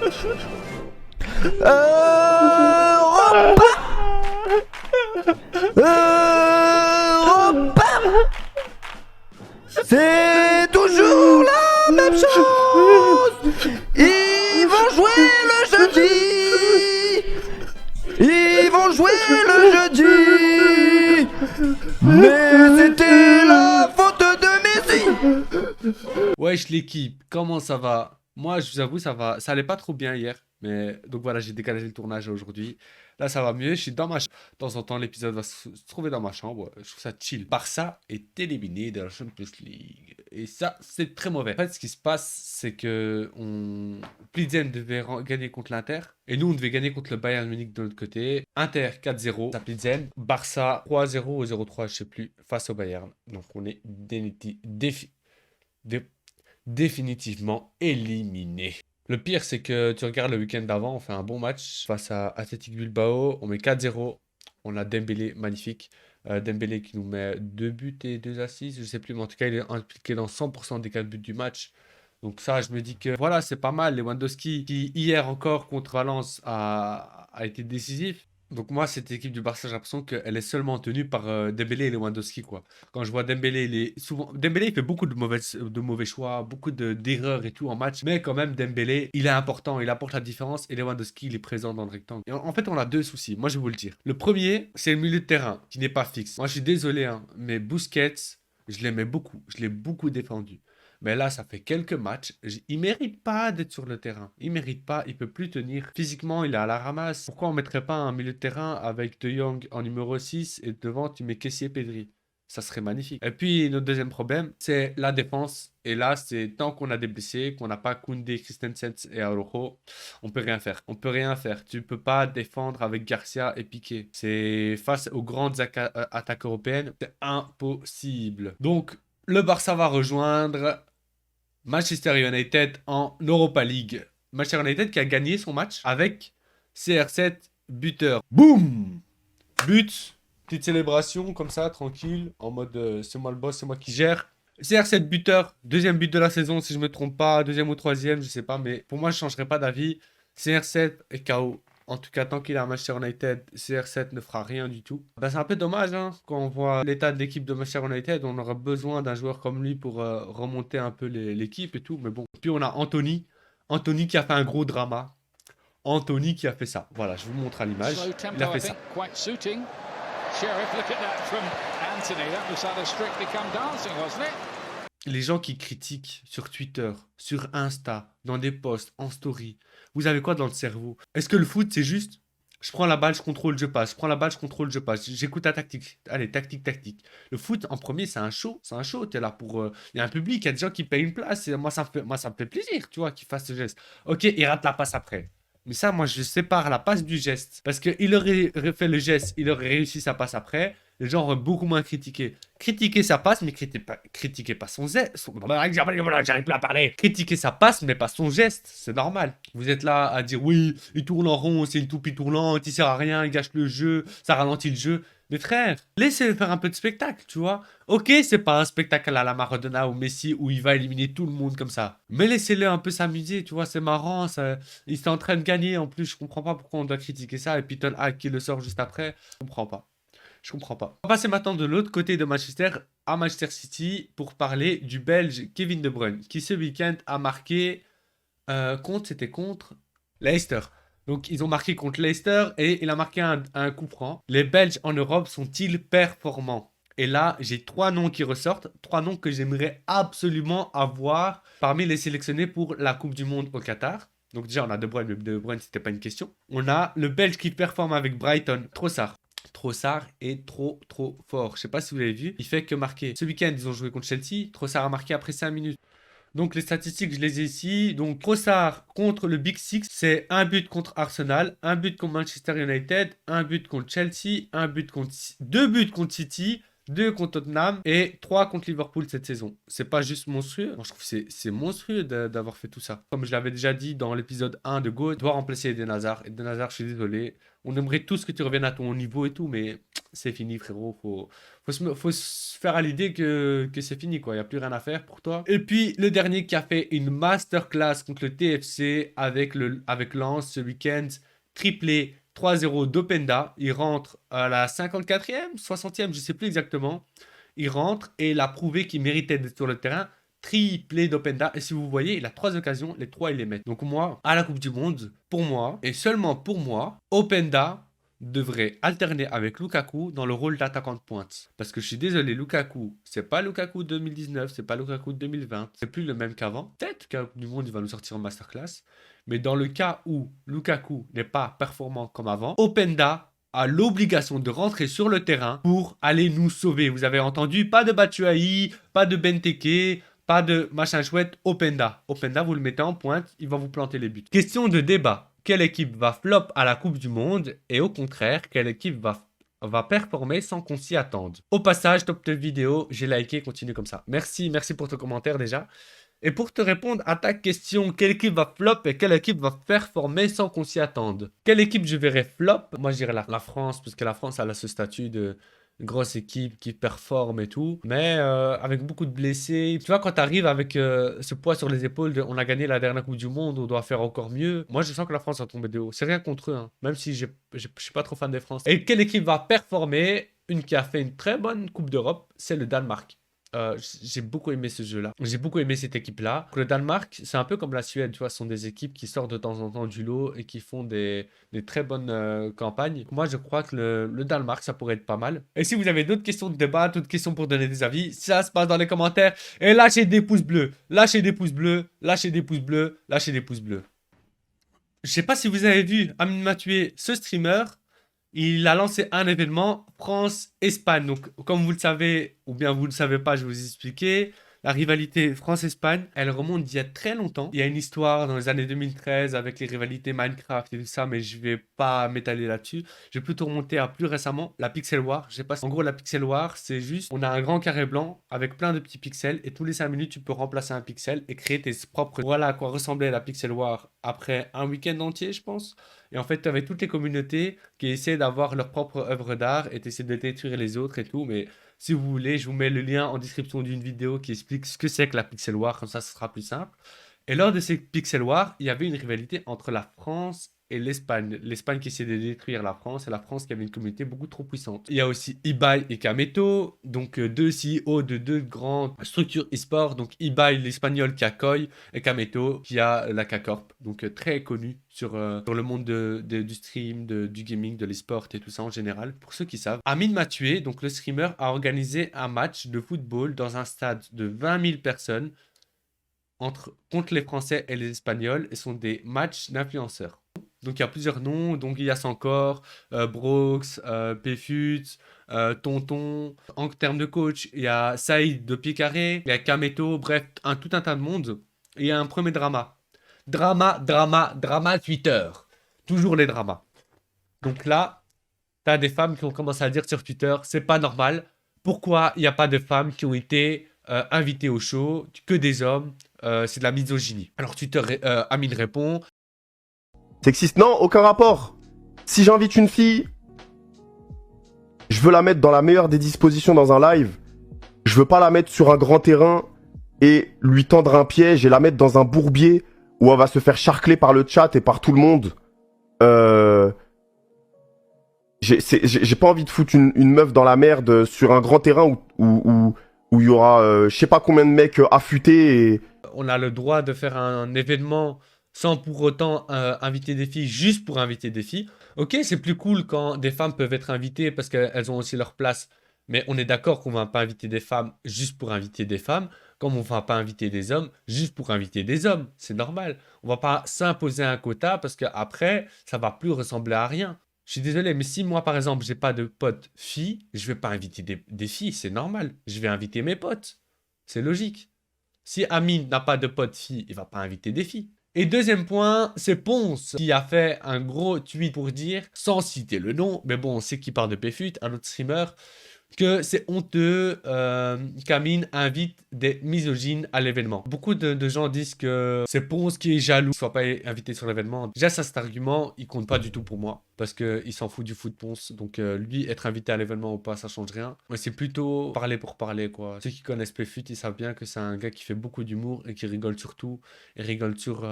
Europa. Europa. C'est toujours la même chose. Ils vont jouer le jeudi. Ils vont jouer le jeudi. Mais c'était la faute de Messi. Wesh l'équipe, comment ça va? Moi je vous avoue ça va, ça allait pas trop bien hier. Mais donc voilà, j'ai décalé le tournage aujourd'hui. Là ça va mieux, je suis dans ma chambre. De temps en temps l'épisode va se trouver dans ma chambre. Je trouve ça chill. Barça est éliminé de la Champions League. Et ça c'est très mauvais. En fait ce qui se passe c'est que Plizen devait gagner contre l'Inter. Et nous on devait gagner contre le Bayern Munich de l'autre côté. Inter 4-0 à Plizen. Barça 3-0 ou 0-3 je sais plus face au Bayern. Donc on est définitivement éliminé. Le pire, c'est que tu regardes le week-end d'avant, on fait un bon match face à Athletic Bilbao, on met 4-0, on a Dembélé, magnifique. Dembélé qui nous met 2 buts et 2 assists, je sais plus, mais en tout cas, il est impliqué dans 100% des 4 buts du match. Donc ça, je me dis que voilà, c'est pas mal. Lewandowski, qui hier encore contre Valence a été décisif. Donc moi, cette équipe du Barça, j'ai l'impression qu'elle est seulement tenue par Dembélé et Lewandowski, quoi. Quand je vois Dembélé, Dembélé, il fait beaucoup de mauvais choix, beaucoup d'erreurs et tout en match. Mais quand même, Dembélé, il est important, il apporte la différence. Et Lewandowski, il est présent dans le rectangle. Et en fait, on a deux soucis. Moi, je vais vous le dire. Le premier, c'est le milieu de terrain qui n'est pas fixe. Moi, je suis désolé, hein, mais Busquets, je l'aimais beaucoup. Je l'ai beaucoup défendu. Mais là, ça fait quelques matchs. Il mérite pas d'être sur le terrain. Il mérite pas. Il peut plus tenir. Physiquement, il est à la ramasse. Pourquoi on mettrait pas un milieu de terrain avec De Jong en numéro 6 et devant, tu mets Kessié Pedri? Ça serait magnifique. Et puis, notre deuxième problème, c'est la défense. Et là, c'est tant qu'on a des blessés, qu'on n'a pas Koundé, Christensen et Araujo, on peut rien faire. On peut rien faire. Tu peux pas défendre avec Garcia et Piqué. C'est face aux grandes attaques européennes, c'est impossible. Donc, le Barça va rejoindre Manchester United en Europa League. Manchester United qui a gagné son match avec CR7 buteur. Boum! But, petite célébration comme ça, tranquille, en mode c'est moi le boss, c'est moi qui gère. CR7 buteur, deuxième but de la saison si je me trompe pas, deuxième ou troisième, je sais pas, mais pour moi je changerai pas d'avis. CR7 est KO. En tout cas, tant qu'il est à Manchester United, CR7 ne fera rien du tout. Ben, c'est un peu dommage, hein, quand on voit l'état de l'équipe de Manchester United. On aurait besoin d'un joueur comme lui pour remonter un peu l'équipe et tout. Mais bon. Puis on a Anthony. Anthony qui a fait un gros drama. Anthony qui a fait ça. Voilà, je vous montre à l'image. Il a fait ça. Les gens qui critiquent sur Twitter, sur Insta, dans des posts, en story, vous avez quoi dans le cerveau? Est-ce que le foot, c'est juste, je prends la balle, je contrôle, je passe, je prends la balle, je contrôle, je passe, j'écoute la tactique. Allez, tactique, tactique. Le foot, en premier, c'est un show, t'es là pour... Il y a un public, il y a des gens qui payent une place, et moi, ça me fait plaisir, tu vois, qu'ils fassent ce geste. Ok, il rate la passe après. Mais ça, moi, je sépare la passe du geste. Parce qu'il aurait fait le geste, il aurait réussi sa passe après. Les gens auraient beaucoup moins critiqué. Critiquer sa passe, mais critiquez pas son geste. J'arrive plus à parler. Critiquer sa passe, mais pas son geste. C'est normal. Vous êtes là à dire oui, il tourne en rond, c'est une toupie tournante, il sert à rien, il gâche le jeu, ça ralentit le jeu. Mais frère, laissez-le faire un peu de spectacle, tu vois. Ok, c'est pas un spectacle à la Maradona ou Messi où il va éliminer tout le monde comme ça. Mais laissez-le un peu s'amuser, tu vois, c'est marrant. Il est en train de gagner en plus, je comprends pas pourquoi on doit critiquer ça. Et puis Ton Hag qui le sort juste après, je comprends pas. Je comprends pas. On va passer maintenant de l'autre côté de Manchester à Manchester City pour parler du Belge Kevin De Bruyne qui ce week-end a marqué contre Leicester. Donc ils ont marqué contre Leicester et il a marqué un coup franc. Les Belges en Europe sont-ils performants? Et là, j'ai 3 noms qui ressortent, 3 noms que j'aimerais absolument avoir parmi les sélectionnés pour la Coupe du Monde au Qatar. Donc déjà, on a De Bruyne, mais De Bruyne, c'était pas une question. On a le Belge qui performe avec Brighton, Trossard. Trossard est trop fort. Je sais pas si vous l'avez vu, il fait que marquer. Ce week-end, ils ont joué contre Chelsea. Trossard a marqué après 5 minutes. Donc les statistiques, je les ai ici. Donc Trossard contre le Big Six, c'est un but contre Arsenal, un but contre Manchester United, un but contre Chelsea, 2 buts contre City. 2 contre Tottenham et 3 contre Liverpool cette saison. C'est pas juste monstrueux. Moi, je trouve que c'est monstrueux d'avoir fait tout ça. Comme je l'avais déjà dit dans l'épisode 1 de Go, doit remplacer Eden Hazard. Eden Hazard, je suis désolé. On aimerait tous que tu reviennes à ton niveau et tout, mais c'est fini, frérot. Faut se faire à l'idée que c'est fini, quoi. Il n'y a plus rien à faire pour toi. Et puis, le dernier qui a fait une masterclass contre le TFC avec Lens ce week-end, triplé 3-0 d'Openda. Il rentre à la 54e, 60e, je ne sais plus exactement. Il rentre et il a prouvé qu'il méritait d'être sur le terrain. Triplé d'Openda. Et si vous voyez, il a 3 occasions, les 3 il les met. Donc moi, à la Coupe du Monde, pour moi, et seulement pour moi, Openda devrait alterner avec Lukaku dans le rôle d'attaquant de pointe. Parce que je suis désolé, Lukaku, c'est pas Lukaku 2019, c'est pas Lukaku 2020, c'est plus le même qu'avant. Peut-être qu'à la Coupe du Monde, il va nous sortir en masterclass. Mais dans le cas où Lukaku n'est pas performant comme avant, Openda a l'obligation de rentrer sur le terrain pour aller nous sauver. Vous avez entendu, pas de Batshuayi, pas de Benteke, pas de machin chouette, Openda. Openda, vous le mettez en pointe, il va vous planter les buts. Question de débat. Quelle équipe va flop à la Coupe du Monde et au contraire, quelle équipe va performer sans qu'on s'y attende. Au passage, top de vidéo, j'ai liké, continue comme ça. Merci pour ton commentaire déjà. Et pour te répondre à ta question, quelle équipe va flop et quelle équipe va performer sans qu'on s'y attende? Quelle équipe je verrais flop? Moi, je dirais la France, parce que la France elle a ce statut de grosse équipe qui performe et tout. Mais avec beaucoup de blessés. Tu vois, quand tu arrives avec ce poids sur les épaules, on a gagné la dernière Coupe du Monde, on doit faire encore mieux. Moi, je sens que la France va tomber de haut. C'est rien contre eux, hein, même si je suis pas trop fan des Français. Et quelle équipe va performer? Une qui a fait une très bonne Coupe d'Europe, c'est le Danemark. J'ai beaucoup aimé ce jeu-là. J'ai beaucoup aimé cette équipe-là. Le Danemark, c'est un peu comme la Suède, tu vois, ce sont des équipes qui sortent de temps en temps du lot et qui font des très bonnes campagnes. Moi, je crois que le Danemark, ça pourrait être pas mal. Et si vous avez d'autres questions de débat, d'autres questions pour donner des avis, ça se passe dans les commentaires. Et lâchez des pouces bleus, lâchez des pouces bleus, lâchez des pouces bleus, lâchez des pouces bleus. Je sais pas si vous avez vu Amine Mathieu, ce streamer. Il a lancé un événement France-Espagne. Donc, comme vous le savez, ou bien vous ne le savez pas, je vais vous expliquer. La rivalité France-Espagne, elle remonte d'il y a très longtemps. Il y a une histoire dans les années 2013 avec les rivalités Minecraft et tout ça, mais je vais pas m'étaler là-dessus. Je vais plutôt remonter à plus récemment, la Pixel War. Je sais pas si... En gros, la Pixel War, c'est juste, on a un grand carré blanc avec plein de petits pixels et tous les 5 minutes, tu peux remplacer un pixel et créer tes propres... Voilà à quoi ressemblait la Pixel War après un week-end entier, je pense. Et en fait, tu avais toutes les communautés qui essaient d'avoir leur propre œuvre d'art et tu essaies de détruire les autres et tout, mais... Si vous voulez, je vous mets le lien en description d'une vidéo qui explique ce que c'est que la Pixel War, comme ça ce sera plus simple. Et lors de ces Pixel War, il y avait une rivalité entre la France et l'Espagne. L'Espagne qui essayait de détruire la France et la France qui avait une communauté beaucoup trop puissante. Il y a aussi Ibai et Kameto, donc deux CEO de deux grandes structures e-sport. Donc Ibai, l'espagnol qui a Koi, et Kameto qui a la K-Corp, donc très connu sur le monde du stream, du gaming, de l'e-sport et tout ça en général. Pour ceux qui savent, Amine Mathieu, donc le streamer, a organisé un match de football dans un stade de 20 000 personnes contre les Français et les Espagnols, et sont des matchs d'influenceurs. Donc il y a plusieurs noms, donc il y a Sancor, Brox, Pfut, Tonton. En termes de coach, il y a Saïd de Pied Carré, il y a Kameto, bref, tout un tas de monde. Et il y a un premier drama. Drama Twitter. Toujours les dramas. Donc là, tu as des femmes qui ont commencé à dire sur Twitter, c'est pas normal. Pourquoi il n'y a pas de femmes qui ont été invitées au show, que des hommes, c'est de la misogynie. Alors Twitter, Amine répond. Sexiste, non, aucun rapport. Si j'invite une fille, je veux la mettre dans la meilleure des dispositions dans un live. Je veux pas la mettre sur un grand terrain et lui tendre un piège et la mettre dans un bourbier où elle va se faire charcler par le chat et par tout le monde. J'ai pas envie de foutre une meuf dans la merde sur un grand terrain où il y aura je sais pas combien de mecs affûtés et... On a le droit de faire un événement sans pour autant inviter des filles juste pour inviter des filles. Ok, c'est plus cool quand des femmes peuvent être invitées parce qu'elles ont aussi leur place. Mais on est d'accord qu'on ne va pas inviter des femmes juste pour inviter des femmes, comme on ne va pas inviter des hommes juste pour inviter des hommes. C'est normal. On ne va pas s'imposer un quota parce qu'après, ça ne va plus ressembler à rien. Je suis désolé, mais si moi, par exemple, j'ai pas de potes filles, je ne vais pas inviter des filles, c'est normal. Je vais inviter mes potes. C'est logique. Si Amine n'a pas de potes filles, il ne va pas inviter des filles. Et deuxième point, c'est Ponce qui a fait un gros tweet pour dire, sans citer le nom, mais bon, on sait qu'il parle de Pfut, un autre streamer, que c'est honteux qu'Amine invite des misogynes à l'événement. Beaucoup de gens disent que c'est Ponce qui est jaloux, qu'il ne soit pas invité sur l'événement. Déjà, ça, cet argument, il compte pas du tout pour moi, parce qu'il s'en fout du foot Ponce. Donc lui, être invité à l'événement ou pas, ça change rien. Mais c'est plutôt parler pour parler, quoi. Ceux qui connaissent PFUT, ils savent bien que c'est un gars qui fait beaucoup d'humour et qui rigole sur tout. Il rigole sur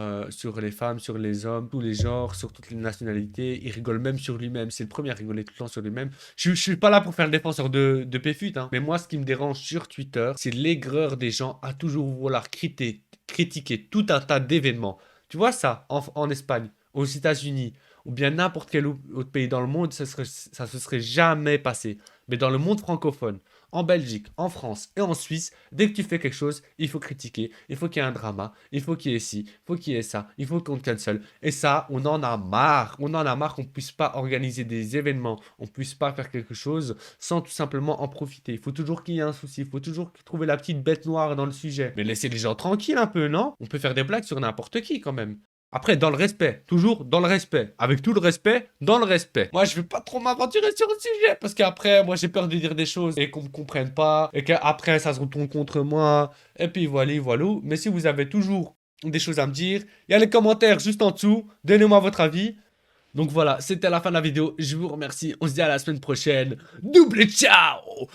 les femmes, sur les hommes, tous les genres, sur toutes les nationalités. Il rigole même sur lui-même. C'est le premier à rigoler tout le temps sur lui-même. Je suis pas là pour faire le défenseur de PFUT, hein. Mais moi, ce qui me dérange sur Twitter, c'est l'aigreur des gens à toujours vouloir critiquer tout un tas d'événements. Tu vois ça en Espagne, aux États-Unis, ou bien n'importe quel autre pays dans le monde, ça se serait jamais passé. Mais dans le monde francophone, en Belgique, en France et en Suisse, dès que tu fais quelque chose, il faut critiquer, il faut qu'il y ait un drama, il faut qu'il y ait ci, il faut qu'il y ait ça, il faut qu'on te cancel. Et ça, on en a marre. On en a marre qu'on ne puisse pas organiser des événements, on ne puisse pas faire quelque chose sans tout simplement en profiter. Il faut toujours qu'il y ait un souci, il faut toujours trouver la petite bête noire dans le sujet. Mais laissez les gens tranquilles un peu, non? On peut faire des blagues sur n'importe qui quand même. Après, dans le respect, toujours dans le respect, avec tout le respect, dans le respect. Moi, je vais pas trop m'aventurer sur le sujet, parce qu'après, moi, j'ai peur de dire des choses et qu'on me comprenne pas, et qu'après, ça se retourne contre moi, et puis voilà. Mais si vous avez toujours des choses à me dire, il y a les commentaires juste en dessous, donnez-moi votre avis. Donc voilà, c'était la fin de la vidéo, je vous remercie, on se dit à la semaine prochaine, double ciao!